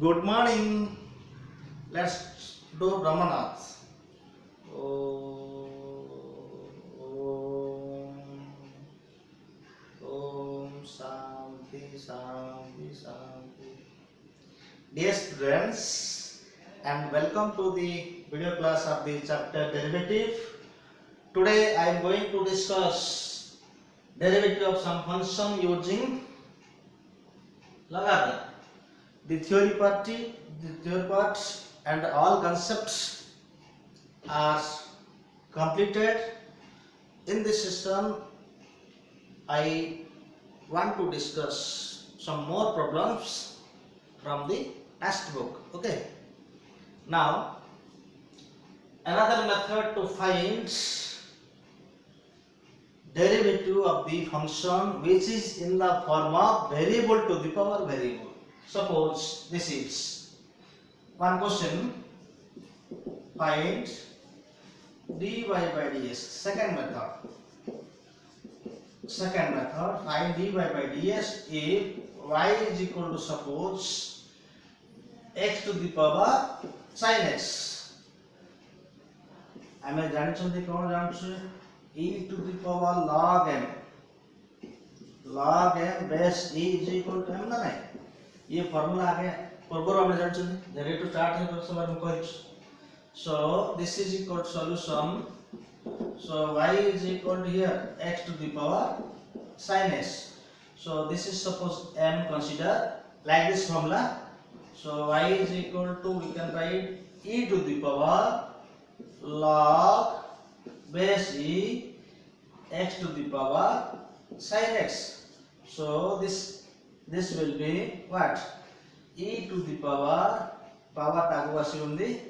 Good morning. Let's do Brahmanath. Om, Om Shanti Shanti Shanti. Dear students, and welcome to the video class of the chapter derivative. Today I am going to discuss derivative of some function using logarithm. The theory part and all concepts are completed. In this session, I want to discuss some more problems from the textbook. Okay. Now, another method to find derivative of the function which is in the form of variable to the power variable. Suppose this is one question, find dy by ds. Second method, find dy by ds if y is equal to, suppose, x to the power sin x. आमे जानछन्ती कोन जानछु e to the power log m base e is equal to m ना नहीं ये formula आगे पूर्व हमने जानछन्ती जे rate to start है तो समय में कहिछ. So this is equal to solution. So y is equal to here x to the power sin s. So this is suppose m, consider like this formula. So y is equal to, we can write e to the power log base e x to the power sin x. So this will be what? E to the power tagu asi undi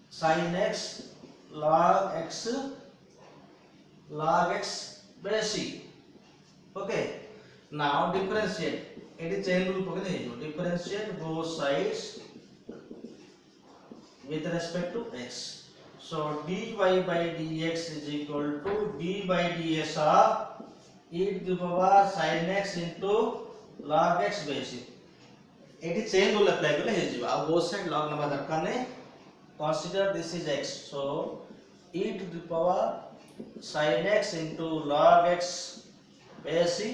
sin x log x base e. Okay. Now differentiate. It is chain rule pokene hejo. Differentiate both sides with respect to x. So dy by dx is equal to d by ds of e to the power sin x into log x base e. It is chain rule apply kole hejo. Now both side log namba darkar nahi. Consider this is x. So e to the power sin x into log x base e,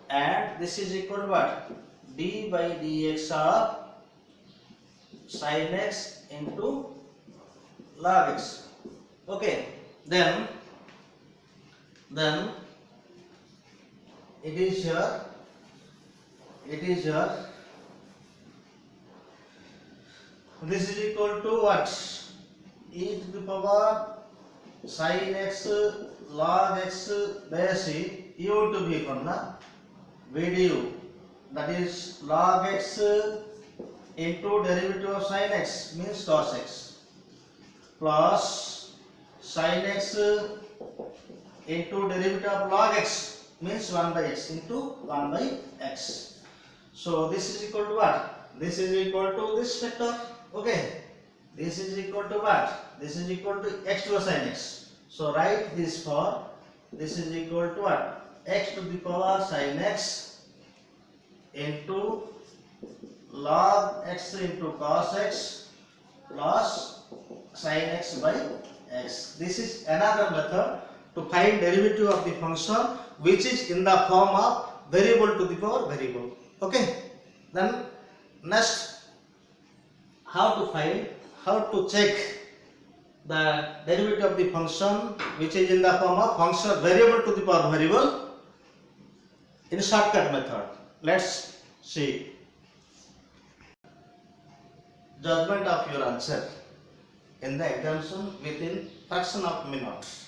and this is equal to what? D by dx of sin x into log x. Okay, then it is here this is equal to what? E to the power sin x log x base e u to be from the VDU, that is log x into derivative of sin x means cos x plus sin x into derivative of log x means 1 by x into 1 by x. So this is equal to what? This is equal to this factor. Okay, this is equal to what? This is equal to x to the sin x. So write this for this is equal to what? X to the power sin x into log x into cos x plus sin x by x. This is another method to find derivative of the function which is in the form of variable to the power variable. Okay, then next, how to check the derivative of the function which is in the form of function variable to the power variable in shortcut method. Let's see. Judgment of your answer in the examination within fraction of minutes.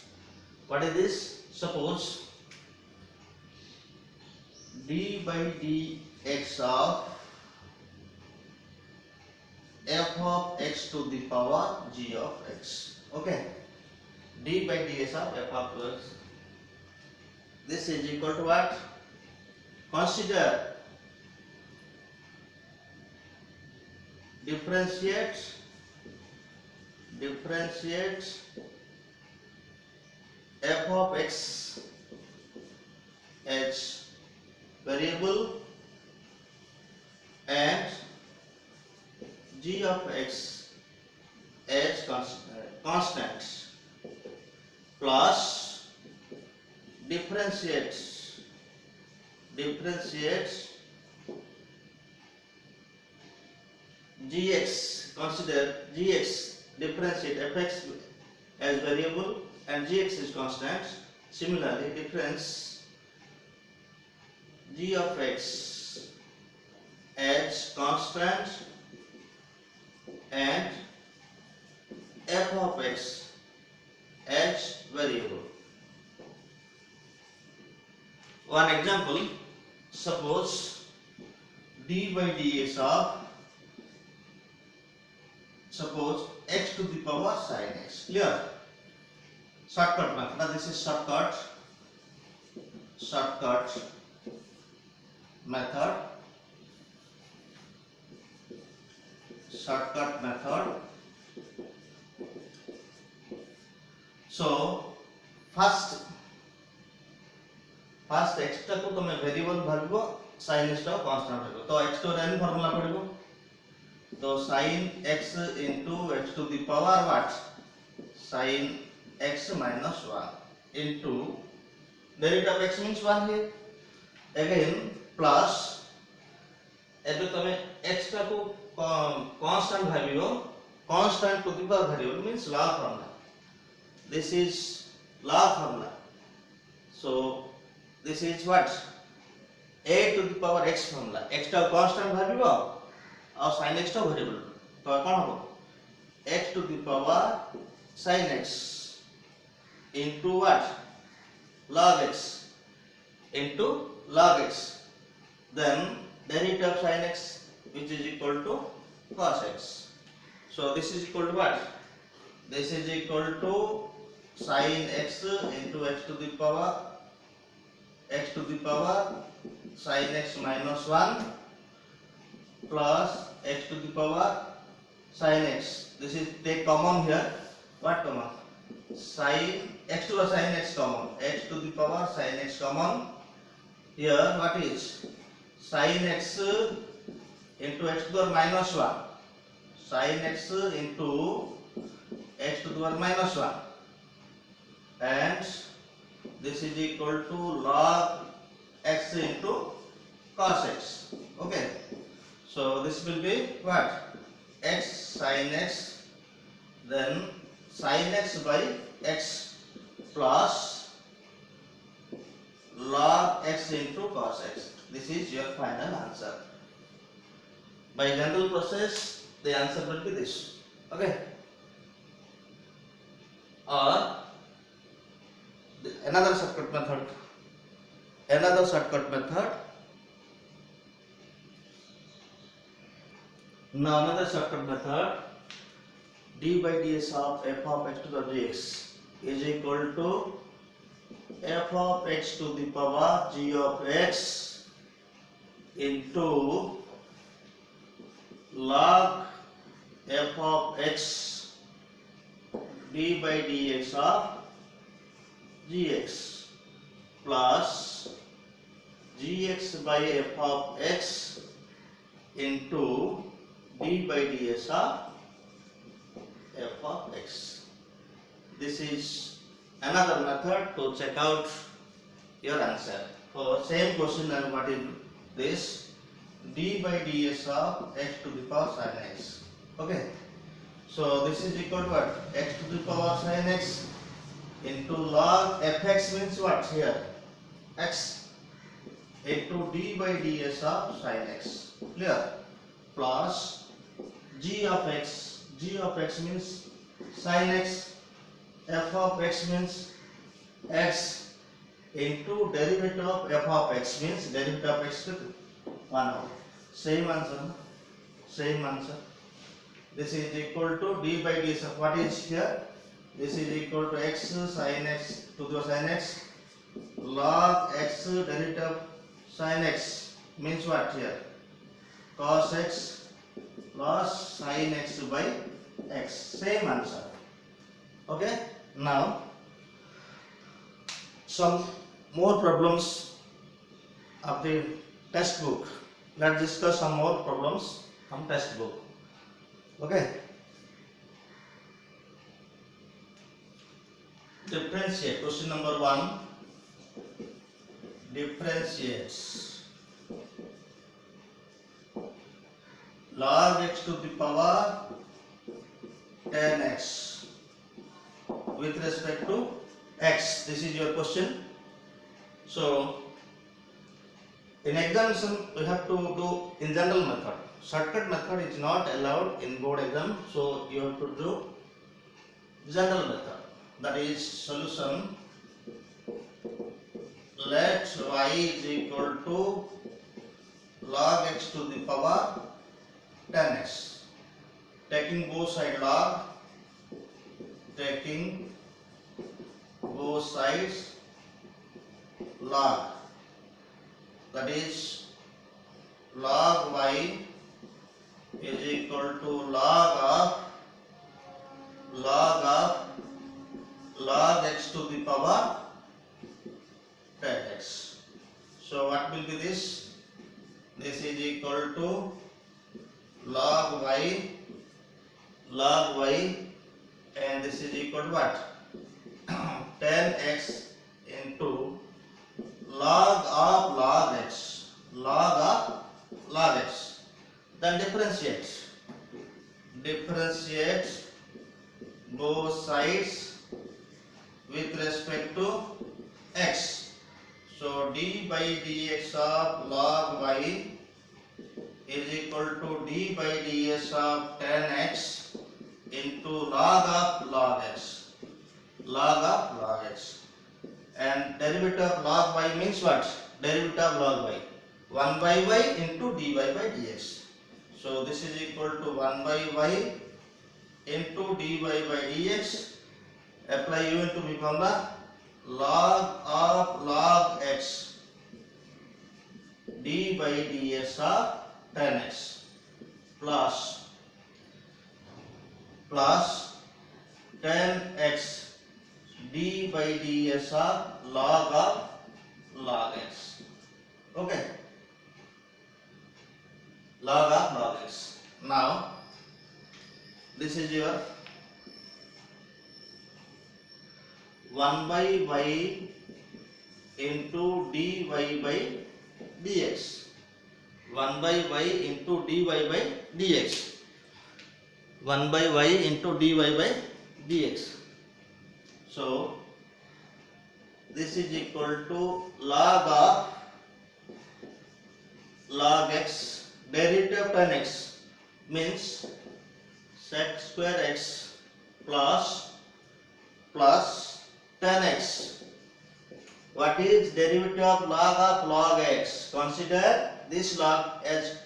What is this? Suppose d by dx of f of x to the power g of x. Okay, d by ds of f of x. This is equal to what? Consider differentiate f of x as variable and g of x as constant plus differentiates gx, consider gx, differentiate fx as variable and gx is constant. Similarly, difference g of x as constant and f of x as variable. One example, suppose d by dx of suppose x to the power sin x. Clear? Shortcut method. Now this is shortcut method. So first x टाको तमे variable भाबिबो, sin x टा constant भाबिबो. तो x तो rain formula पडिबो. तो sin x into x to the power what? Sin x minus 1 into derivative of x means 1 here. Again plus एबे तमे x टा को constant भाबिबो. Constant to the power variable means log formula. This is log formula. So this is what? A to the power x formula. X टा constant भाबिबो और sin x टा variable. तो कौन हो? X to the power sin x into what? Log x into log x. Then derivative of sin x, which is equal to cos x. So this is equal to what? This is equal to sin x into x to the power sin x minus 1 plus x to the power sin x. This is take common here. What common? Sin x to the sin x common. X to the power sin x common. Here what is? Sin x into x to the power minus 1. Sin x into x to the power minus 1. And this is equal to log x into cos x. Okay. So this will be what? X sin x, then sin x by x plus log x into cos x. This is your final answer. By general process, the answer will be this. Okay. Or another shortcut method. Now another shortcut method. D by ds of f of x to the dx is equal to f of x to the power g of x into log f of x d by dx of gx plus gx by f of x into d by ds of f of x. This is another method to check out your answer. For same question, and what is this? D by ds of x to the power sin x. Okay. So this is equal to what? X to the power sin x into log fx means what here? X into d by ds of sin x. Clear? Plus g of x. G of x means sin x. F of x means x into derivative of f of x means derivative of x to 1 over. Same answer. This is equal to d by ds of what is here? This is equal to x sin x to the sin x log x derivative sin x means what here? Cos x plus sin x by x. Same answer. Okay. Now some more problems of the textbook. Let's discuss some more problems from textbook. Okay. Differentiate. Question number 1. Differentiates log x to the power 10x with respect to x. This is your question. So in examination we have to do in general method. Shortcut method is not allowed in board exam, so you have to do general method. That is solution. Let y is equal to log x to the power 10x. Taking both sides log, taking both sides log. That is log y is equal to log x to the power 10x. So what will be this? This is equal to log y, and this is equal to what? 10x into log x, log x. Then differentiate both sides with respect to x. So d by dx of log y is equal to d by ds of 10x into log x, and derivative of log y means what? Derivative of log y, 1 by y into dy by dx. So this is equal to 1 by y into dy by dx. Apply u into v formula. Log x d by ds of 10x plus 10x d by ds of log x. Okay, log x. Now this is your 1 by y into dy by dx. 1 by y into dy by dx. 1 by y into dy by dx. So this is equal to log x, derivative of 10x means sec square x plus 10x. What is derivative of log x? Consider this log as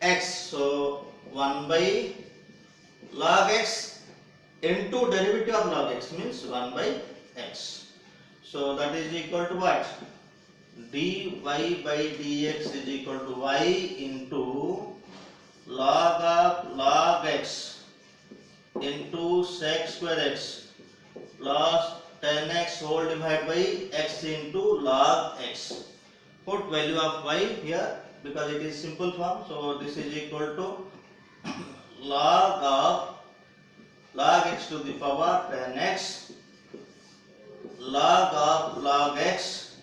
x. So 1 by log x into derivative of log x means 1 by x. So that is equal to what? dy by dx is equal to y into log x into sec square x plus 10x whole divided by x into log x. Put value of y here because it is simple form. So this is equal to log x to the power 10x log x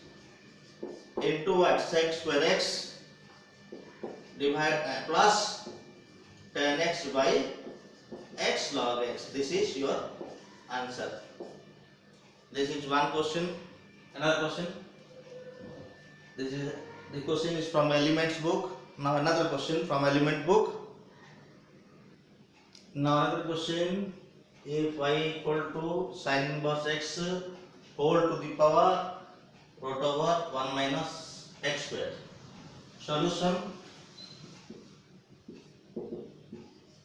into what? Sec square x divide plus 10x by x log x. This is your answer. This is one question. Another question. The question is from Elements book. Now another question from Element book. Now another question. If y equal to sin inverse x whole to the power root over 1 minus x square. Solution.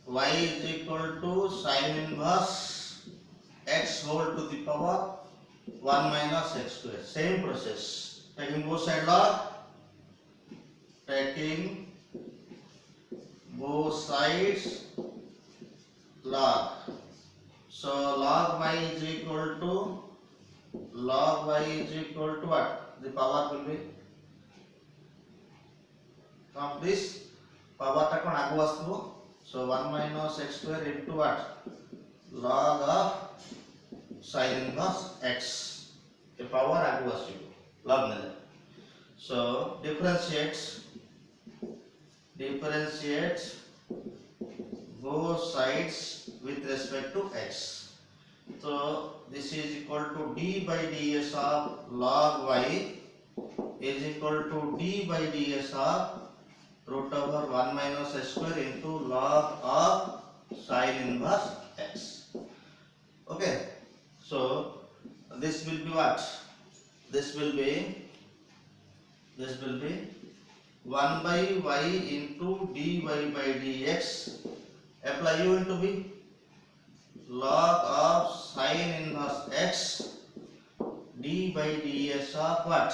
Y is equal to sin inverse x whole to the power 1 minus x square. Same process. Taking both sides log. Taking both sides log. So log y is equal to what? The power will be from this power ta kon agu asbo. So 1 minus x square into what? Log of sin inverse x. A power आगु आसिबो log ने. So differentiate both sides with respect to x. So this is equal to d by ds of log y is equal to d by ds of root over 1 minus x square into log of sin inverse x. Okay, so this will be what? This will be 1 by y into dy by dx. Apply u into v. Log of sin inverse x d by ds of what?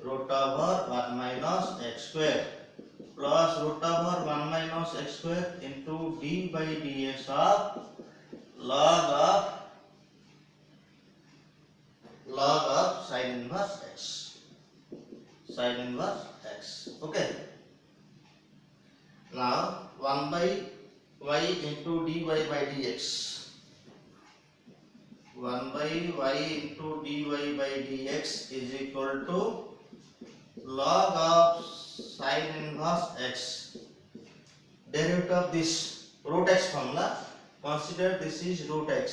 Root over 1 minus x square plus root over 1 minus x square into d by ds of log of sin inverse x. Sin inverse x. Okay. Now 1 by y into dy by dx. 1 by y into dy by dx is equal to log of sin inverse x. Derivative of this root x formula. Consider this is root x.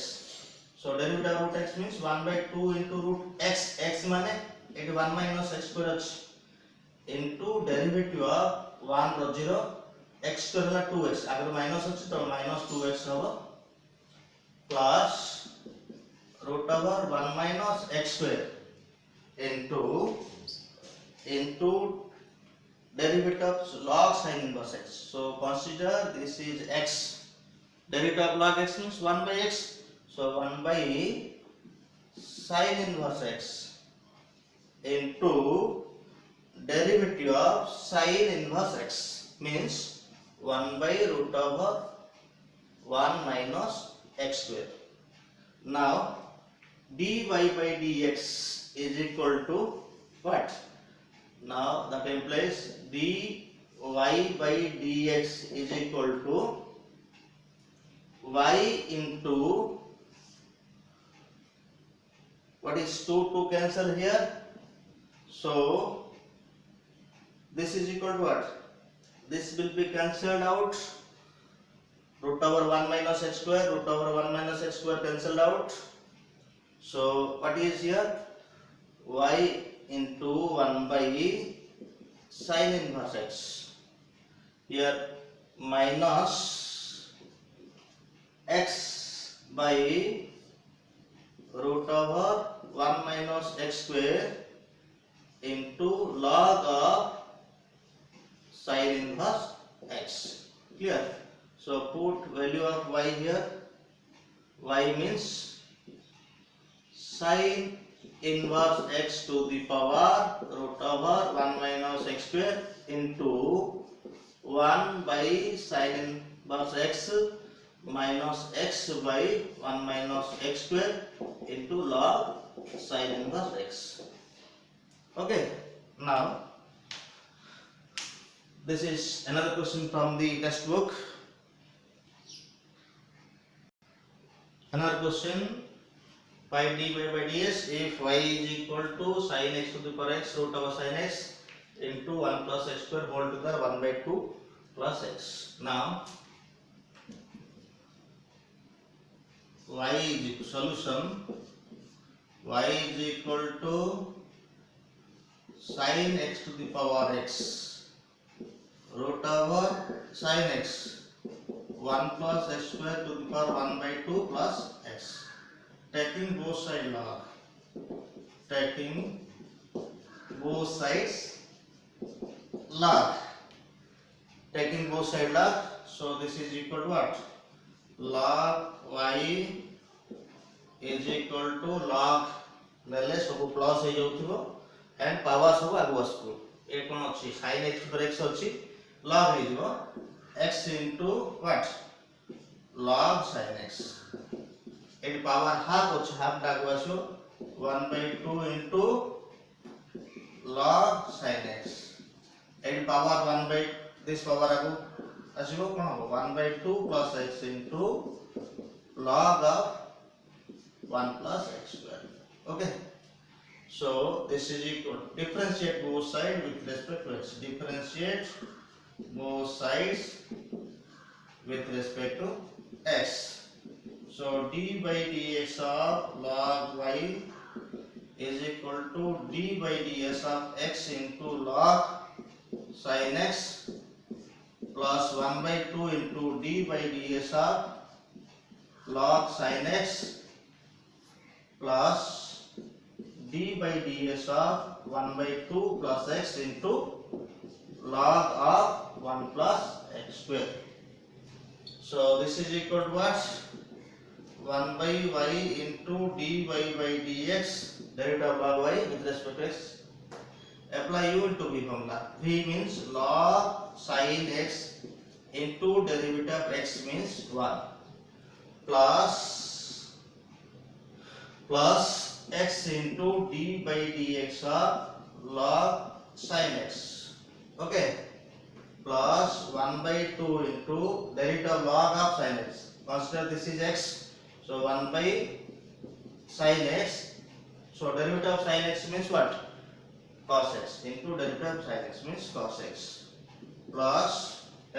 So derivative of root x means 1 by 2 into root x. X माने it 1 minus x square into derivative of 1 row 0 x square है 2x. अगर minus अच्छी तो minus 2x होगा plus root over 1 minus x square into derivative of log sin inverse x. So consider this is x. Derivative of log x means 1 by x. So 1 by sin inverse x into derivative of sin inverse x means 1 by root over 1 minus x square. Now dy by dx is equal to what? Now that implies dy by dx is equal to y into what is 2 cancel here. So this is equal to what? This will be cancelled out. Root over 1 minus x square, root over 1 minus x square cancelled out. So what is here? Y into 1 by sin inverse x. Here minus x by root over 1 minus x square into log of sin inverse x. Clear? So put value of y here. Y means sin inverse x to the power root over 1 minus x square into 1 by sin inverse x minus x by 1 minus x square into log sin inverse x. Okay, now this is another question from the textbook. Another question, find dy by ds if y is equal to sin x to the power x root over sin x into 1 plus x square whole to the 1 by 2 plus x. Now y is solution, y is equal to sin x to the power x root over sin x 1 plus x square to the power 1 by 2 plus x. Taking both sides log. Taking both sides log. Taking both sides log. So this is equal to what? Log y is equal to log ले सब plus हो जाउथिबो and power सब आगु आसबो. ए कोन अछि sin x पर x अछि log हो जिवो x into what? Log sin x. At power half अछि हाफ डागु आसो 1 by 2 into log sin x. At power 1 by this power आगु ଆସିବ କ'ଣ ହେବ 1/2 plus x into log of 1 plus x square. Okay, so this is equal, differentiate both sides with respect to x. Differentiate both sides with respect to x. So d by dx of log y is equal to d by ds of x into log sin x plus 1/2 into d by ds of log sin x plus d by ds of 1/2 plus x into log of 1 plus x square. So this is equal to what? 1 by y into dy by dx, derivative of log y with respect to x. Apply u into v formula. V means log sin x into derivative of x means 1 plus x into d by dx of log sin x. Okay, plus 1/2 into derivative of log of sin x. Consider this is x. So 1 by sin x. So derivative of sin x means what? Cos x into derivative of sin x means cos x. Plus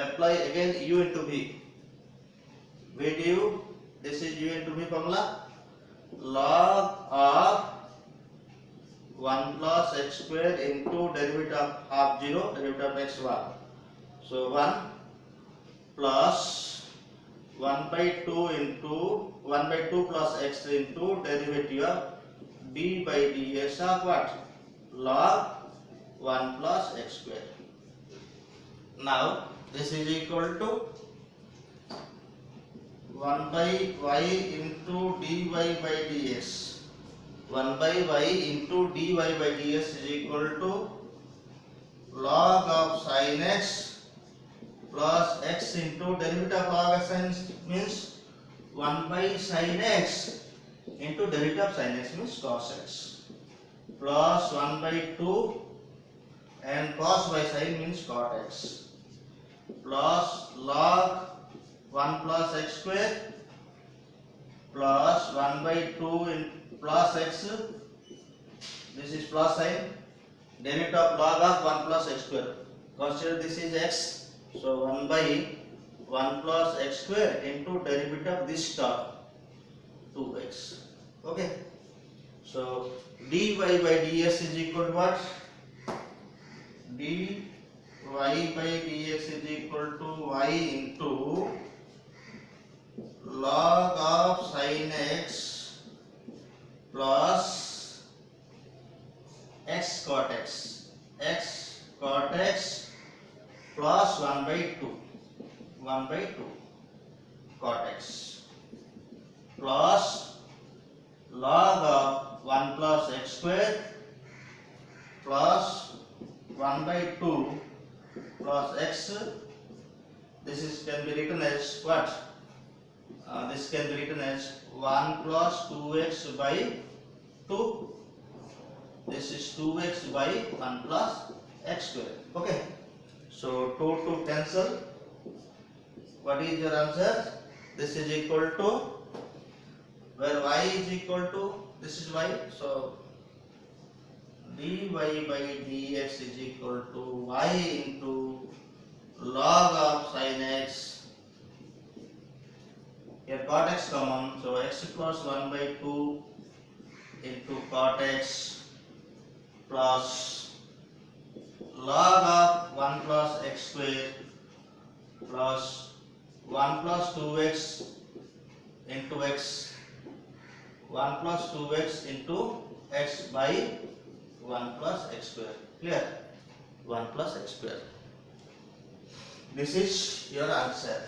apply again u into v. V du. This is u into v formula. Log of 1 plus x square into derivative of half 0, derivative of x 1. So 1 plus 1/2 into 1/2 plus x into derivative of d by ds of what? Log 1 plus x square. Now this is equal to 1 by y into dy by dx. 1 by y into dy by dx is equal to log of sin x plus x into derivative of log of sin means 1 by sin x into derivative of sin x means cos x plus 1/2 and cos by sin means cot x plus log 1 plus x square plus 1/2 in plus x, this is plus sign, derivative of log of 1 plus x square. Consider this is x. So 1 by 1 plus x square into derivative of this term 2x. Okay. So dy by ds is equal to what? dy by dx is equal to y into log of sin x plus x cot x plus 1/2 cot x plus log of 1 plus x square plus 1/2 plus x. This is can be written as what? This can be written as 1 plus 2x by 2. This is 2x by 1 plus x square. Okay. So 2 to cancel. What is your answer? This is equal to, where y is equal to, this is y. So dy by dx is equal to y into log of sin x. Here cot x common, so x plus 1/2 into cot x plus log of 1 plus x square plus 1 plus 2x into x, 1 plus 2x into x by 1 plus x square. Clear? 1 plus x square. This is your answer.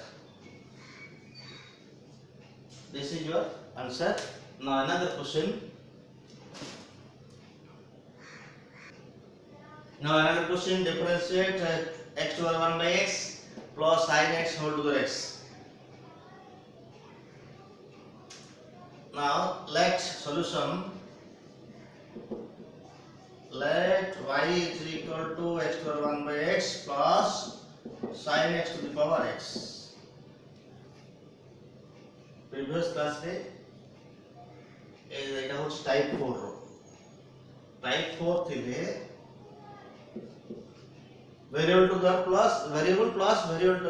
This is your answer. Now another question. Differentiate x to the 1 by x plus sin x whole to the x. Now let solution. Let y is equal to x to the 1 by x plus sin x to the power x. Previous class रे এটা হচ্ছে type 4 रो type 4 থিলে variable to the plus variable to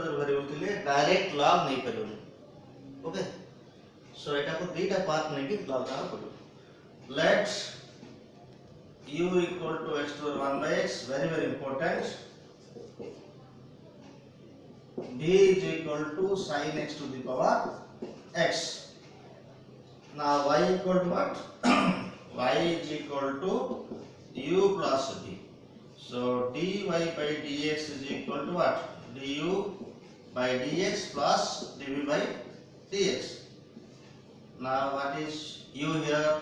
the variable থিলে direct log नहीं परियो okay so এটা को দুইটা পার্ট নেকি লগ করা পড়বে let's u equal to x to the 1 by x, very important. b is equal to sin x to the power x. Now y equal to what? y is equal to u plus b. So dy by dx is equal to what? du by dx plus dv by dx. Now what is u here?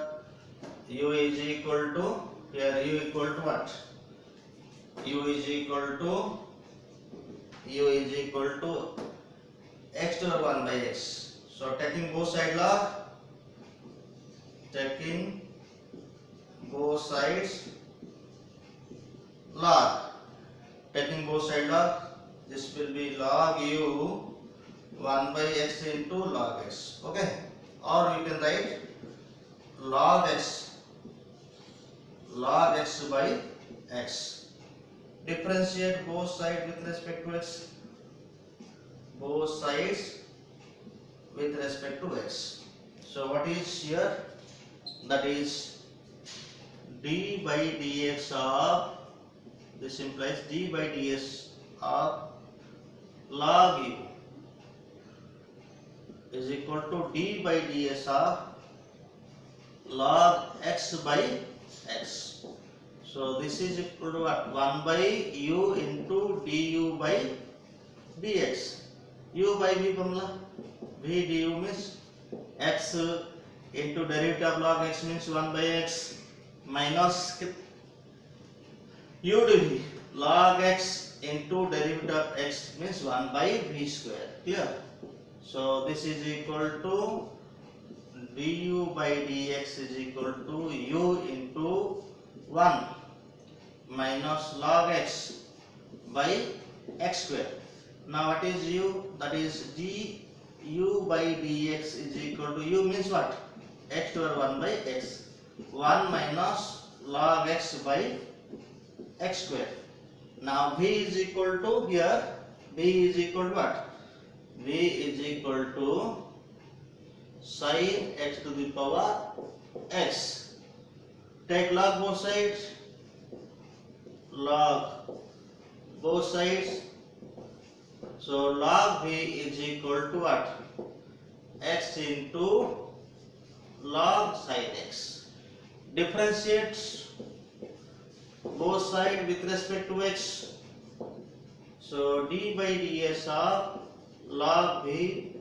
U is equal to, here u equal to what? U is equal to x to the 1 by x. So taking both sides log, this will be log u 1 by x into log x. Okay, or you can write log x by x. Differentiate both sides with respect to x. So what is here? That is d by dx of, this implies d by dx of log u is equal to d by ds of log x by x. So this is equal to what? 1 by u into du by dx. U by v formula. V du means x into derivative of log x means 1 by x minus u dv. Log x into derivative of x means 1 by v square. Clear? So this is equal to du by dx is equal to u into 1 minus log x by x square. Now what is u? That is du by dx is equal to, u means what? X to the 1 by x. 1 minus log x by x square. Now v is equal to, here v is equal to what? V is equal to sin x to the power x. Take log both sides. So log v is equal to what? X into log sin x. Differentiate both sides with respect to x. So d by ds of log v,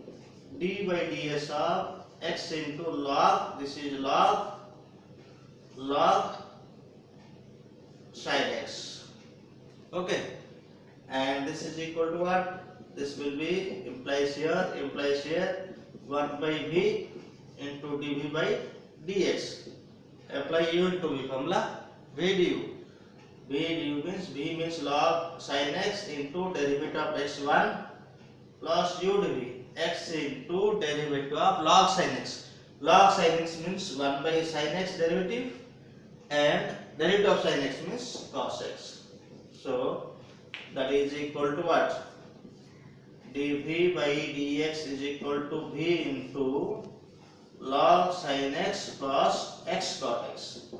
d by ds of x into log, this is log sin x. Okay, and this is equal to what? This will be implies here 1 by v into dv by dx. Apply u into v formula. V means log sin x into derivative of x1 plus u dv, x into derivative of log sin x. Log sin x means 1 by sin x derivative, and derivative of sin x means cos x. So that is equal to what? dv by dx is equal to v into log sin x plus x cos x.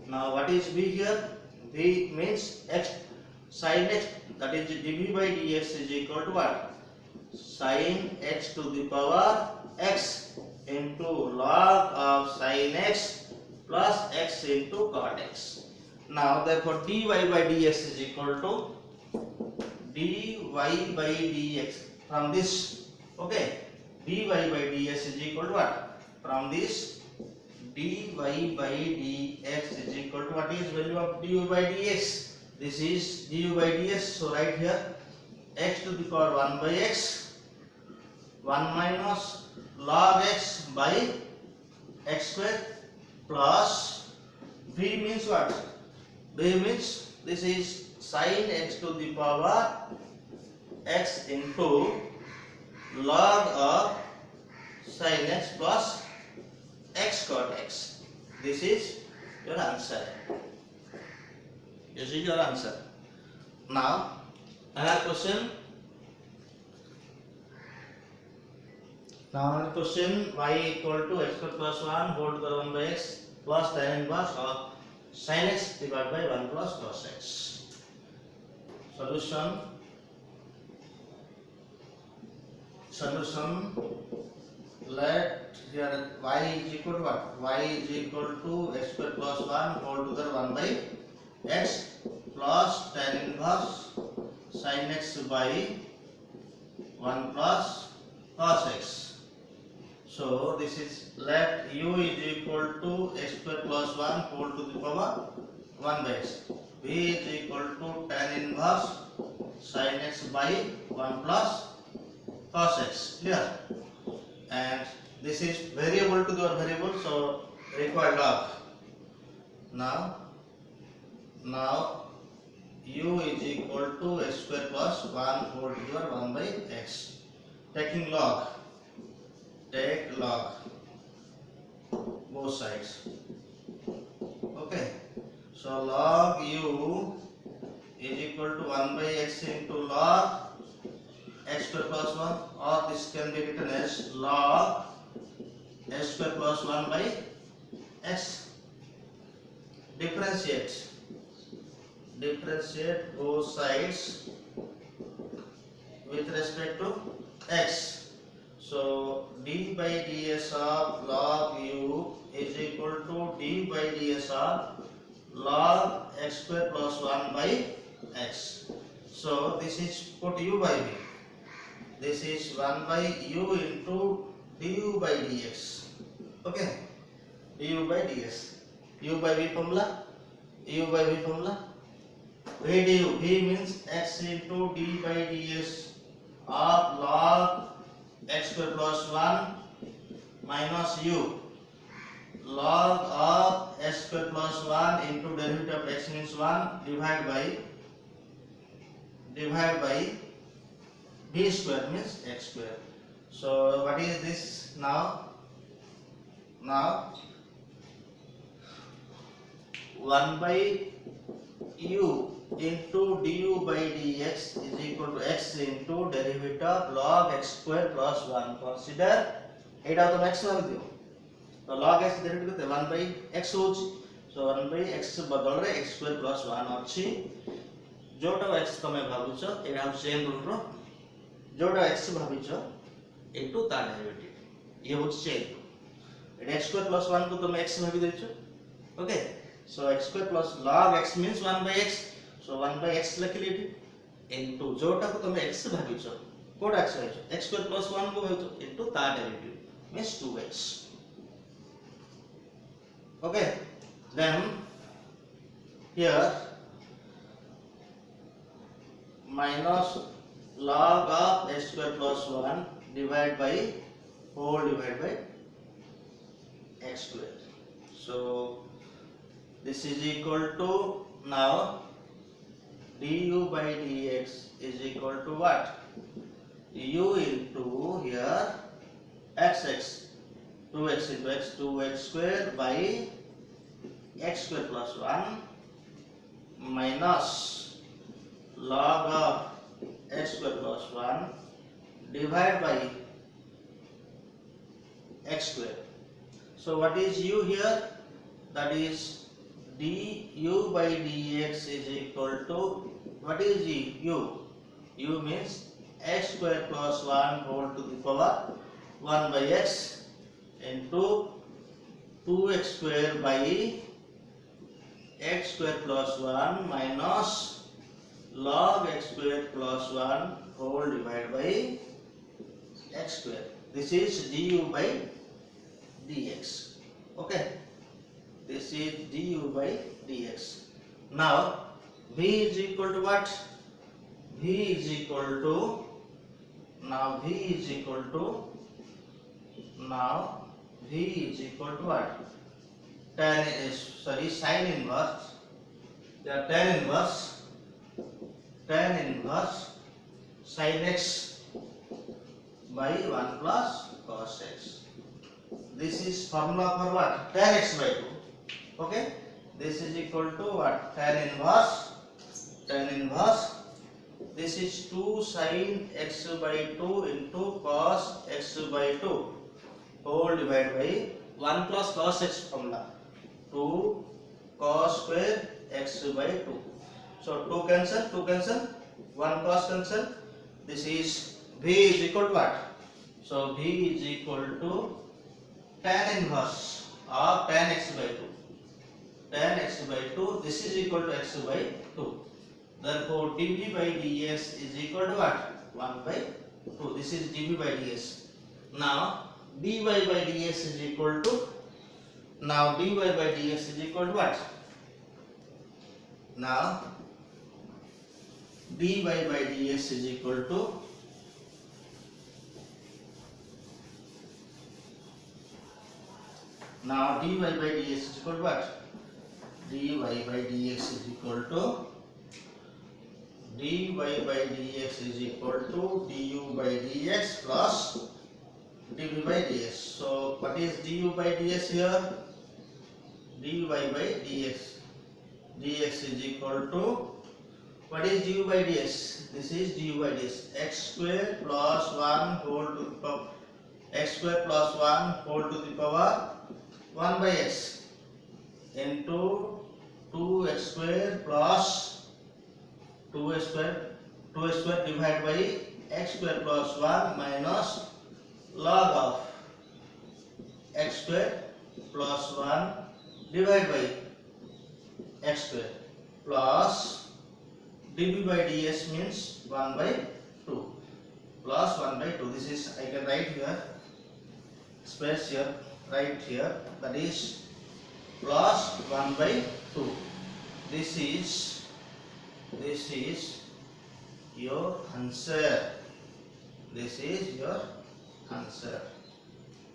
Now what is v here? V means x sin x, that is dv by dx is equal to what? Sin x to the power x into log of sin x plus x into cot x. Now therefore dy by dx is equal to dy by dx from this. Okay, dy by dx is equal to what? From this dy by dx is equal to, what is value of dy by dx? This is dy by dx. So right here x to the power 1 by x, 1 minus log x by x square plus v means what? V means this is sin x to the power x into log of sin x plus x cot x. This is your answer. This is your answer. Now another question. Now another question, y equal to x square plus 1 whole to the 1 by x plus tan inverse of sin x divided by 1 plus cos x. Solution. Let here y is equal to what? Y is equal to x square plus 1 whole to the 1 by x plus tan inverse sin x by 1 plus cos x. So this is, let u is equal to x square plus 1 whole to the power 1 by x. V is equal to tan inverse sin x by 1 plus cos x. Clear? And this is variable to the variable, so required log. Now u is equal to x square plus 1 whole to the 1 by x. Taking log. Take log both sides. Okay, so log u is equal to 1 by x into log x square plus 1, or this can be written as log x square plus 1 by x. Differentiate both sides with respect to x. So d by ds of log u is equal to d by ds of log x square plus 1 by x. So this is put u by v. This is 1 by u into du by dx. Okay, du by ds. U by v formula. U by v formula. V du. V means x into d by ds of log x square plus 1 minus u log of x square plus 1 into derivative of x means 1 divided by b square means x square. So what is this now? 1 by u into du by dx is equal to x into derivative of log x square plus 1. Consider एटा तो x भाग दियो तो log x derivative केते 1 by x होची. So 1 by x बदल रे x square plus 1 अछि. जोटा x तमे भाबुछ एटा हम चेन रूल रो जोटा x भाबिछ इनटू ता डेरिवेटिव ये होची चेन. एटा x square plus 1 को तमे x भाबी देछो. Okay, so x square plus log x means 1 by x. So 1 by x लिखली इनटू जोटा को तमे x भाबिछ कोड x है x square plus 1 को भाबिछ इनटू ता derivative means 2x. Okay, then here minus log of x square plus 1 divided by whole divided by x square. So this is equal to, now du by dx is equal to what? U into here xx 2x into x 2x square by x square plus 1 minus log of x square plus 1 divided by x square. So what is u here? That is du by dx is equal to, what is u? U means x square plus 1 whole to the power 1 by x into 2x square by x square plus 1 minus log x square plus 1 whole divided by x square. This is du by dx. Okay, this is du by dx. Now v is equal to what? V is equal to, now v is equal to what? Sin inverse. Tan inverse sin x by 1 plus cos x. This is formula for what? Tan x by 2. Okay, this is equal to what? Tan inverse. This is 2 sin x by 2 into cos x by 2 whole divided by 1 plus cos x formula. 2 cos square x by 2. So 2 cancel, 1 cos cancel. This is v is equal to what? So v is equal to tan inverse of tan x by 2. Tan x by 2, this is equal to x by 2. Therefore dv by ds is equal to what? 1 by 2. This is dv by ds. Now dy by ds is equal to what? Now dy by ds is equal to what? dy by dx is equal to du by dx plus dv by ds. So what is du by ds here? dy by dx is equal to what is du by ds? This is du by ds x square plus 1 whole to the power 1 by x into 2x square plus 2x square divided by x square plus 1 minus log of x square plus 1 divided by x square plus dv by ds means 1 by 2 plus 1 by 2. This is, I can write here, space here, right here, that is plus 1 by 2. This is your answer.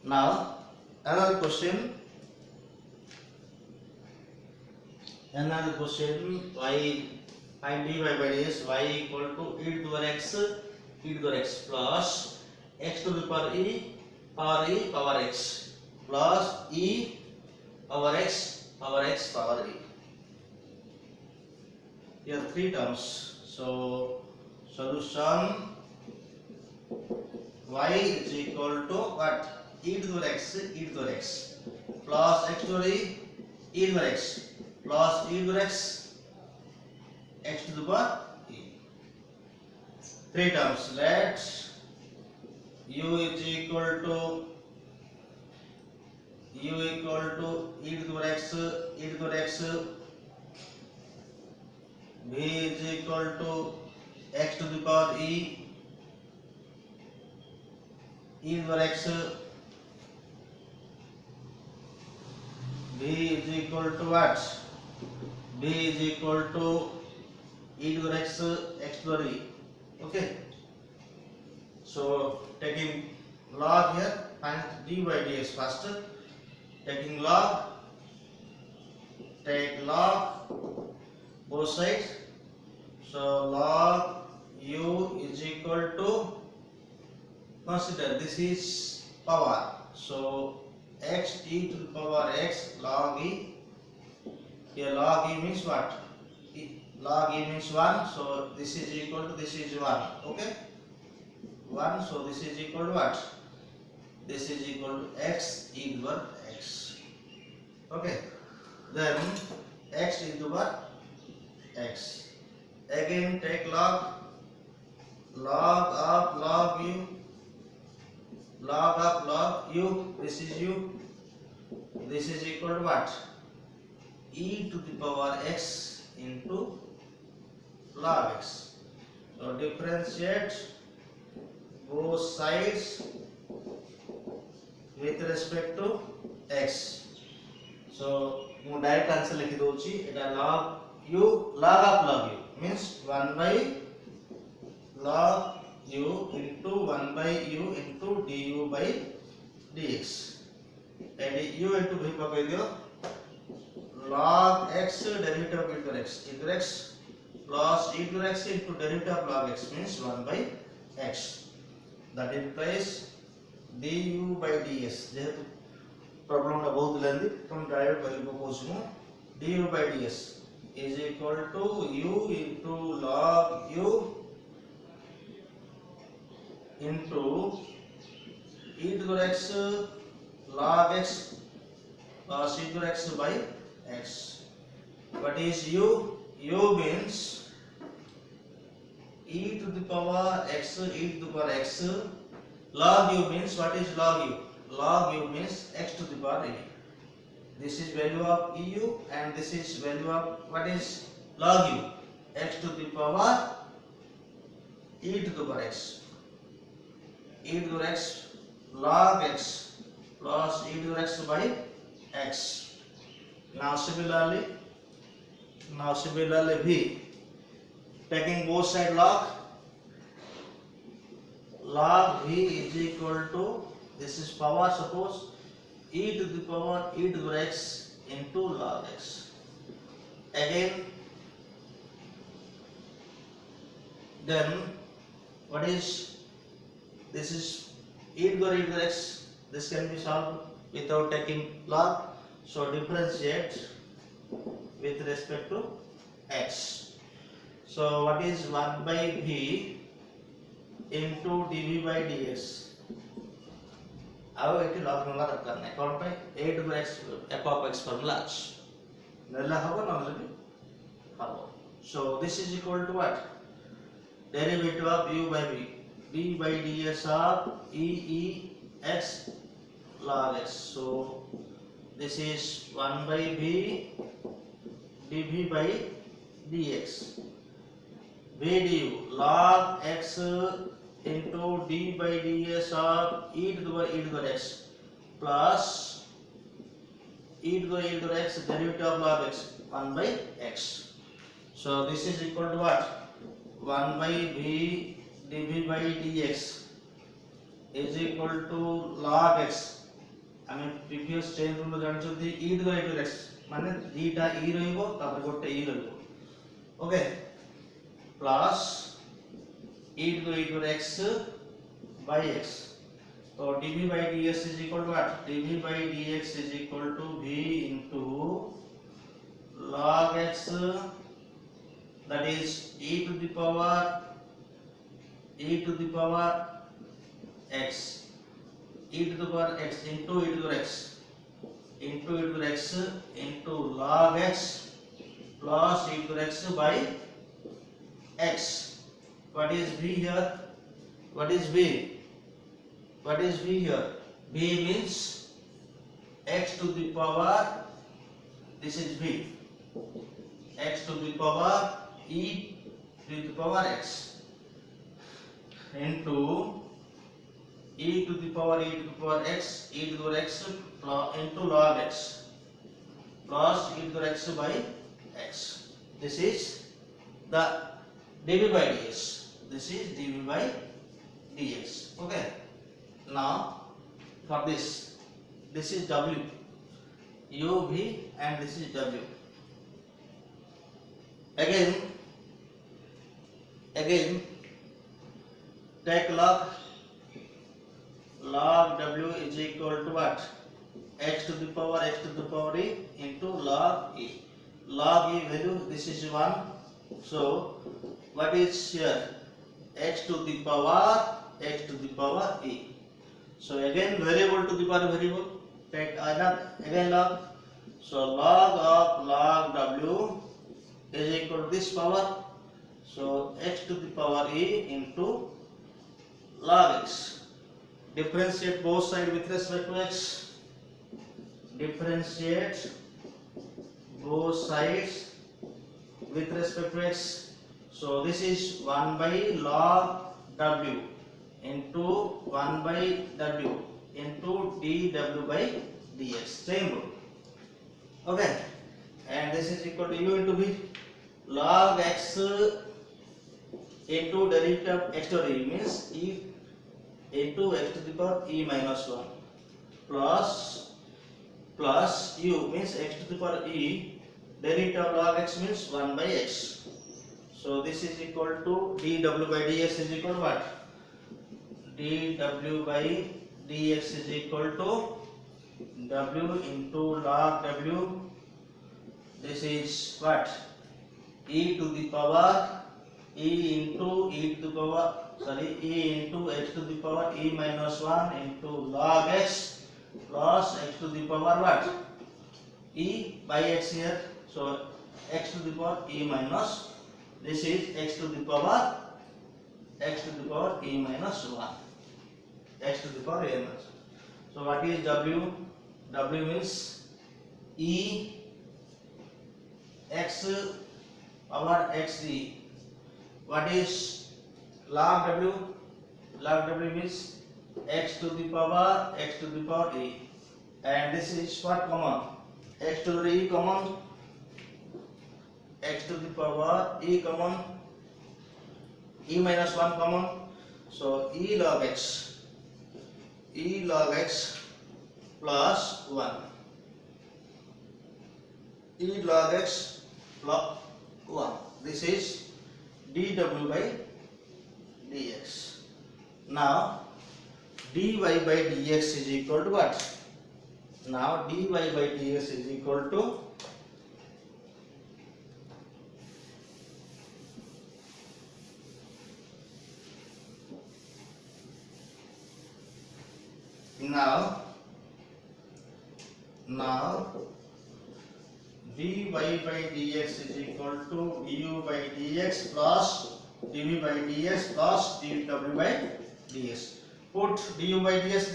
Now another question, y find dy by ds, y equal to e to the x plus x to the power e power x plus e power x power e. Here three terms. So solution, y is equal to what? E to the x plus x to the e to the x plus e to the x to the power e. Three terms. Let u is equal to e to the x, v is equal to x to the power e to the x, v is equal to what? v is equal to e to the x to the e. Okay, so taking log here, find d by dx first. Taking log, take log both sides. So log u is equal to, consider this is power, so x e to the power x log e. Here log e means what? Log e means 1, so this is equal to, this is 1. Okay, 1, so this is equal to what? This is equal to x e to the x. Okay, then x into what? X. Again take log of log u, this is u, this is equal to what? E to the power x into log x. So differentiate both sides with respect to x. So ମୁଁ direct answer लिखि दोची, एटा log u means 1 by log u into 1 by u into du by dx. एडी u into v पकई दियो, log x derivative of into x plus e to the x into derivative of log x means 1 by x. That implies du by ds. जेहेतु problem टा बहुत लेंदी तुम direct value को पूछूं du by ds is equal to u into log u into e to the x log x plus e to the x by x. What is u? U means e to the power x, e to the power x. Log u means, what is log u? Log u means x to the power e. This is value of eu and this is value of, what is log u? X to the power e to the power x. E to the x log x plus e to the x by x. Now similarly v, taking both side log v is equal to, this is power, suppose e to the power e to the x into log x. Again, then what is, this is e to the x, this can be solved without taking log, so differentiate with respect to x. So what is 1 by v into dv by dx? अब एक log formula रख करना है कौन पे a to the x f of x formula नल्ला होगा ना मतलब होगा. So this is equal to what? Derivative of u by v, d by ds of e x log x. So this is 1 by v dv by dx. v du log x into d by ds of e to the x plus e to the x derivative of log x 1 by x. So this is equal to what? 1 by v dv by dx is equal to log x. I mean previous chain rule जानते e to the x माने dita e रहिबो तापर गोटे e रहिबो. Okay, plus e to the x by x. So dv by ds is equal to what? dv by dx is equal to v into log x, that is e to the power x, e to the power x into e to the x into e to the x into log x plus e to the x by x. What is v here? What is v? What is v here? V means x to the power, this is v, x to the power e to the power x into e to the power x, e to the power x into log x plus e to the x by x. This is the dv by dx. This is dv by dx. Okay. Now for this is w, u v and this is w. Again take log w is equal to what? X to the power e into log e. Log e value, this is 1. So what is here? X to the power e. So again variable to the power variable. Take again log. So log of log w is equal to this power. So x to the power e into log x. Differentiate both sides with respect to x. Differentiate both sides with respect to x. So this is 1 by log w into 1 by w into dw by dx. Same rule. Okay. And this is equal to u into v. Log x into derivative of x to the e means e into x to the power e minus 1 plus u means x to the power e, derivative of log x means 1 by x. So this is equal to dw by dx is equal to what? dw by dx is equal to w into log w. This is what? E to the power e into e to the power e into x to the power e minus 1 into log x plus x to the power what? E by x here. So x to the power e minus, this is x to the power e minus 1, x to the power e minus. So what is w? W means e x power xe. What is log w? Log w means x to the power e, and this is what common? X to the e common, x to the power e common, e minus 1 common. So e log x plus 1, e log x plus 1. This is dw by dx. Now dy by dx is equal to what? Now dy by dx is equal to now dy by dx is equal to du by dx plus dv by dx plus dw by ds. Put du by ds,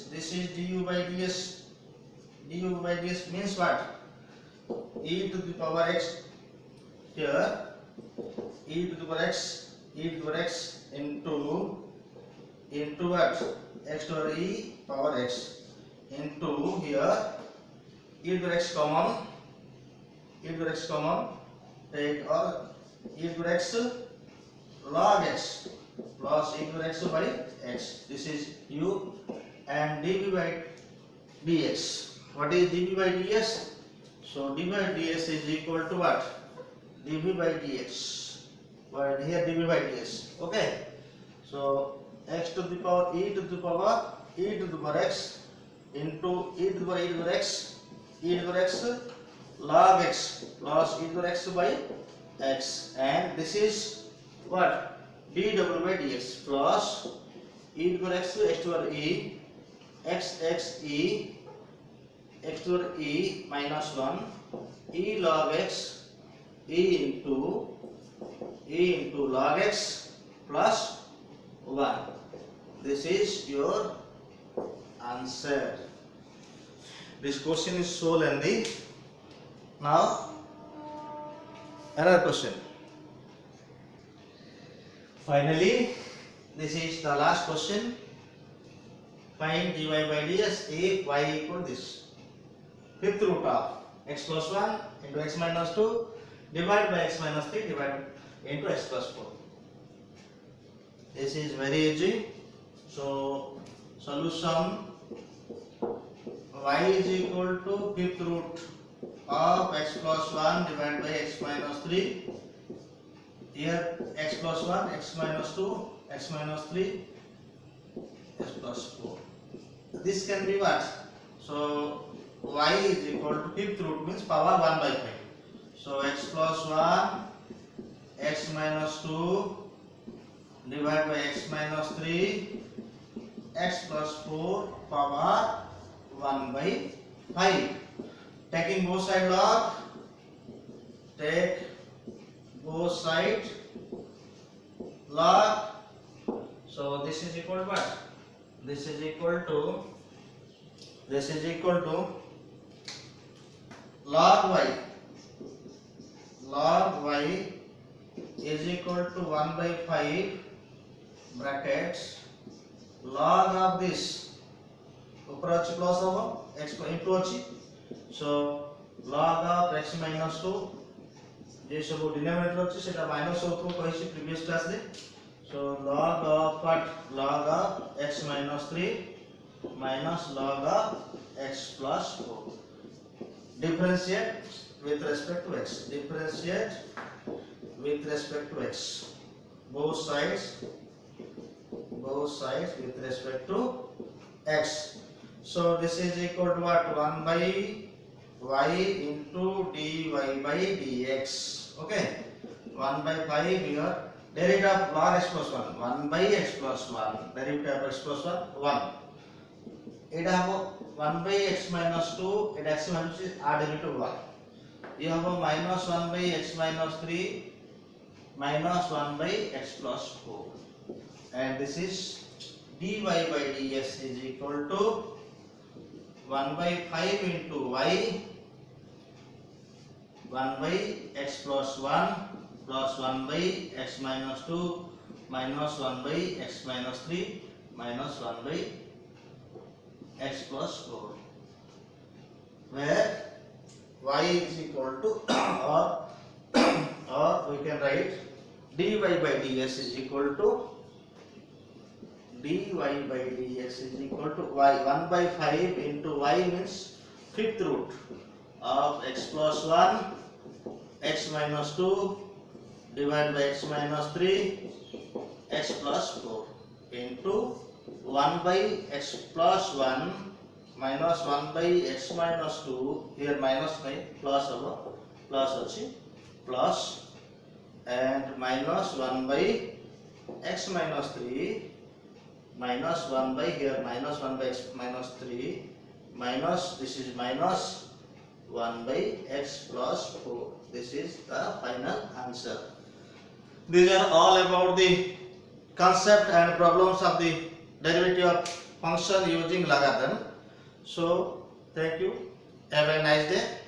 this is du by ds. Du by ds means what? E to the power x here, e to the power x into what? X to the e power x into here e to the x common, take or e to the x log x plus e to the x by x. This is u, and dv by dx. What is dv by dx? So dv by dx is equal to what? dv by dx. But here dv by dx. Okay. So x to the power e to the power x into e to the power x log x plus e to the x by x, and this is what? dw by dx plus e to the x to the e x e x to the e minus 1 e log x e into log x plus 1. This is your answer. This question is so lengthy. Now another question. Finally, this is the last question. Find dy by dx if y equal this. Fifth root of x plus 1 into x minus 2 divided by x minus 3 divided into x plus 4. This is very easy. So solution: y is equal to fifth root of x plus 1 divided by x minus 3. Here x plus 1, x minus 2, x minus 3, x plus 4. This can be what? So y is equal to fifth root means power 1 by 5. So x plus 1, x minus 2 divided by x minus 3, x plus 4 power 1 by 5. Taking both side log, take both side log. So this is equal to what? This is equal to log y. Log y is equal to 1 by 5 brackets log of this ऊपर अच्छी plus होगा x into अच्छी. So log of x minus 2 जे सब denominator अच्छी सेटा minus होतो कहि छि प्रीवियस क्लास रे. So log of what? Log of x minus 3 minus log of x plus 4. Differentiate with respect to x. Differentiate with respect to x. Both sides with respect to x. So this is equal to what? 1 by y into dy by dx. Okay, 1 by 5 here. Derivative of log x plus 1, 1 by x plus 1, derivative of x plus 1, 1. It have 1 by x minus 2, it x minus r derivative 1. You have a minus 1 by x minus 3, minus 1 by x plus 4. And this is dy by dx is equal to 1 by 5 into y, 1 by x plus 1 plus 1 by x minus 2 minus 1 by x minus 3 minus 1 by x plus 4, where y is equal to or we can write dy by dx is equal to y. 1 by 5 into y means fifth root of x plus 1 x minus 2 divided by x minus 3 x plus 4 into 1 by x plus 1 minus 1 by x minus 2, here minus by plus over plus achi plus, and minus 1 by x minus 3 minus 1 by here minus 1 by x minus 3 minus this is minus 1 by x plus 4. This is the final answer. These are all about the concept and problems of the derivative of function using logarithm. So thank you, have a nice day.